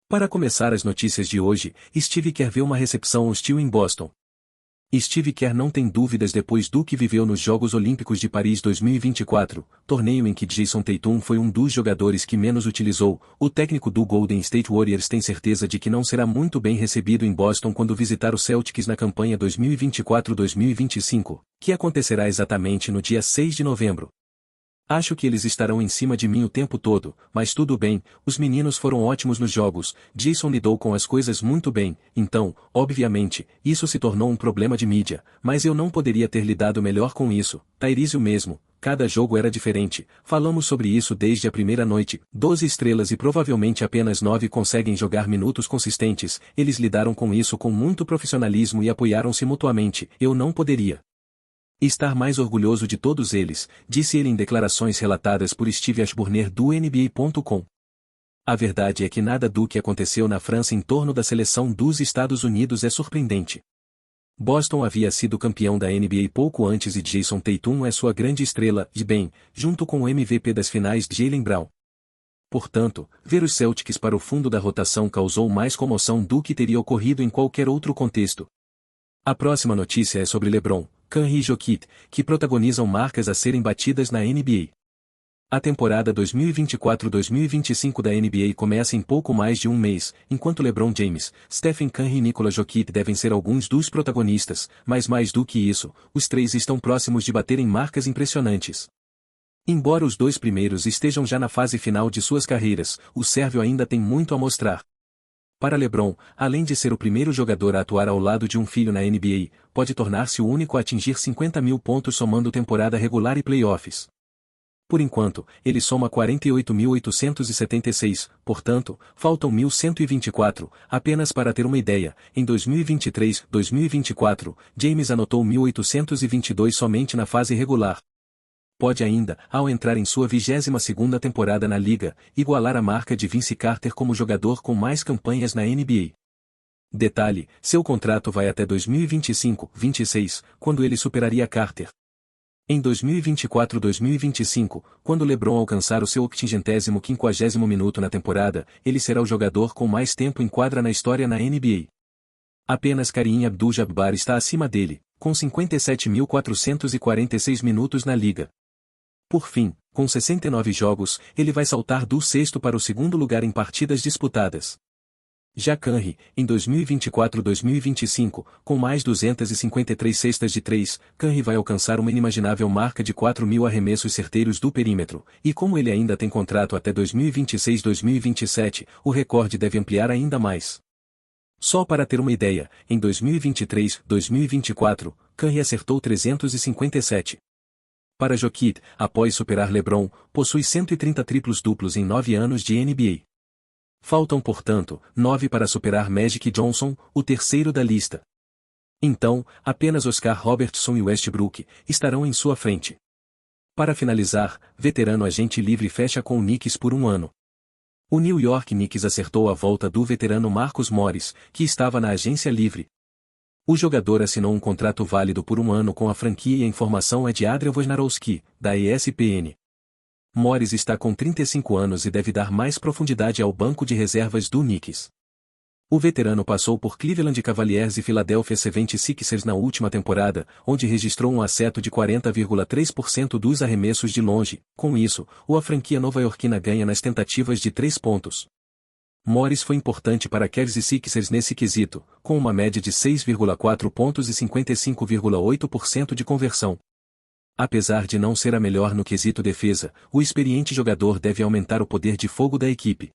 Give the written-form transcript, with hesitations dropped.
Para começar as notícias de hoje, Steve Kerr vê uma recepção hostil em Boston. Steve Kerr não tem dúvidas depois do que viveu nos Jogos Olímpicos de Paris 2024, torneio em que Jason Tatum foi um dos jogadores que menos utilizou. O técnico do Golden State Warriors tem certeza de que não será muito bem recebido em Boston quando visitar o Celtics na campanha 2024-2025, que acontecerá exatamente no dia 6 de novembro. Acho que eles estarão em cima de mim o tempo todo, mas tudo bem, os meninos foram ótimos nos jogos, Jason lidou com as coisas muito bem, então, obviamente, isso se tornou um problema de mídia, mas eu não poderia ter lidado melhor com isso, Tyrese o mesmo, cada jogo era diferente, falamos sobre isso desde a primeira noite, 12 estrelas e provavelmente apenas 9 conseguem jogar minutos consistentes, eles lidaram com isso com muito profissionalismo e apoiaram-se mutuamente, eu não poderia estar mais orgulhoso de todos eles, disse ele em declarações relatadas por Steve Ashburner do NBA.com. A verdade é que nada do que aconteceu na França em torno da seleção dos Estados Unidos é surpreendente. Boston havia sido campeão da NBA pouco antes e Jason Tatum é sua grande estrela, e bem, junto com o MVP das finais Jaylen Brown. Portanto, ver os Celtics para o fundo da rotação causou mais comoção do que teria ocorrido em qualquer outro contexto. A próxima notícia é sobre LeBron, Curry e Jokic, que protagonizam marcas a serem batidas na NBA. A temporada 2024-2025 da NBA começa em pouco mais de um mês, enquanto LeBron James, Stephen Curry e Nikola Jokic devem ser alguns dos protagonistas, mas mais do que isso, os três estão próximos de baterem marcas impressionantes. Embora os dois primeiros estejam já na fase final de suas carreiras, o sérvio ainda tem muito a mostrar. Para LeBron, além de ser o primeiro jogador a atuar ao lado de um filho na NBA, pode tornar-se o único a atingir 50 mil pontos somando temporada regular e playoffs. Por enquanto, ele soma 48.876, portanto, faltam 1.124, apenas para ter uma ideia, em 2023-2024, James anotou 1.822 somente na fase regular. Pode ainda, ao entrar em sua 22ª temporada na liga, igualar a marca de Vince Carter como jogador com mais campanhas na NBA. Detalhe, seu contrato vai até 2025-26, quando ele superaria Carter. Em 2024-2025, quando LeBron alcançar o seu 850º minuto na temporada, ele será o jogador com mais tempo em quadra na história na NBA. Apenas Kareem Abdul-Jabbar está acima dele, com 57.446 minutos na liga. Por fim, com 69 jogos, ele vai saltar do sexto para o segundo lugar em partidas disputadas. Já Curry, em 2024-2025, com mais 253 cestas de 3, Curry vai alcançar uma inimaginável marca de 4.000 arremessos certeiros do perímetro, e como ele ainda tem contrato até 2026-2027, o recorde deve ampliar ainda mais. Só para ter uma ideia, em 2023-2024, Curry acertou 357. Para Jokic, após superar LeBron, possui 130 triplos-duplos em 9 anos de NBA. Faltam portanto, 9 para superar Magic Johnson, o terceiro da lista. Então, apenas Oscar Robertson e Westbrook estarão em sua frente. Para finalizar, veterano agente livre fecha com o Knicks por um ano. O New York Knicks acertou a volta do veterano Marcus Morris, que estava na agência livre. O jogador assinou um contrato válido por um ano com a franquia e a informação é de Adrian Wojnarowski, da ESPN. Morris está com 35 anos e deve dar mais profundidade ao banco de reservas do Knicks. O veterano passou por Cleveland Cavaliers e Philadelphia 76ers na última temporada, onde registrou um acerto de 40,3% dos arremessos de longe. Com isso, a franquia nova-iorquina ganha nas tentativas de 3 pontos. Morris foi importante para Cavs e Sixers nesse quesito, com uma média de 6,4 pontos e 55,8% de conversão. Apesar de não ser a melhor no quesito defesa, o experiente jogador deve aumentar o poder de fogo da equipe.